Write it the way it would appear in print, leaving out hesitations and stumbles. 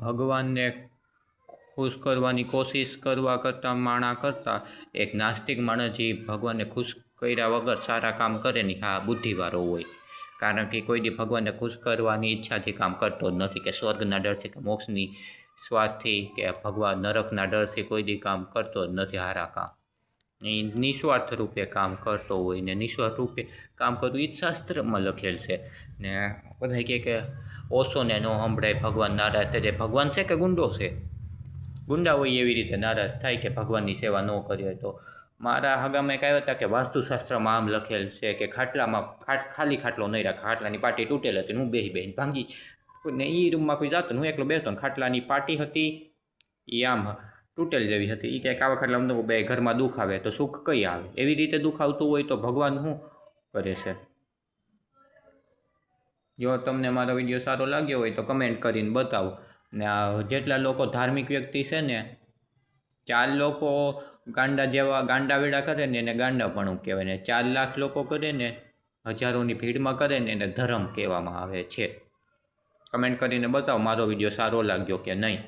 ભગવાનને ખુશ કરવાની કોશિશ કરવા કરતાં એક નાસ્તિક માણસ જે ભગવાનને ખુશ કર્યા વગર સારા કામ કરે ને હા બુદ્ધિવાળો હોય. કારણ કે કોઈ દી ભગવાનને ખુશ કરવાની ઈચ્છાથી કામ કરતો જ નથી, કે સ્વર્ગના ડરથી કે મોક્ષની સ્વાર્થથી કે ભગવાન નરકના ડરથી કોઈ દી કામ કરતો જ નથી સારા કામ. એ નિસ્વાર્થ રૂપે કામ કરતો હોય ને નિસ્વાર્થ રૂપે કામ કરવું એ જ શાસ્ત્રમાં લખેલ છે. ને બધા કહે કે ઓશોને ન સંભળાય ભગવાન નારાજ થાય. ભગવાન છે કે ગુંડો છે? ગુંડા હોય એવી રીતે નારાજ થાય કે ભગવાનની સેવા ન કરીએ તો. મારા હગામાં એક આવ્યા હતા કે વાસ્તુશાસ્ત્રમાં આમ લખેલ છે કે ખાટલામાં ખાલી ખાટલો નહીં રાખે, ખાટલાની પાટી તૂટેલ હતી, હું બેહીને ભાંગી ને એ રૂમમાં કોઈ જાતો હું એકલો બેસતો ને ખાટલાની પાટી હતી એ આમ તૂટેલ જેવી હતી. એ ક્યાંક આવા ખાટલામાં બે ઘરમાં દુઃખ આવે તો સુખ કઈ આવે? એવી રીતે દુઃખ આવતું હોય તો ભગવાન શું કરે છે? જો તમને મારો વિડીયો સારો લાગ્યો હોય તો કમેન્ટ કરીને બતાવો. ને આ જેટલા લોકો ધાર્મિક વ્યક્તિ છે ને 4 લોકો ગાંડા વેડા કરે ને એને ગાંડાપણું કહેવાય, ને 4 લાખ લોકો કરે ને હજારોની ભીડમાં કરે ને એને ધર્મ કહેવામાં આવે છે. કમેન્ટ કરીને બતાવો મારો વિડીયો સારો લાગ્યો કે નહીં.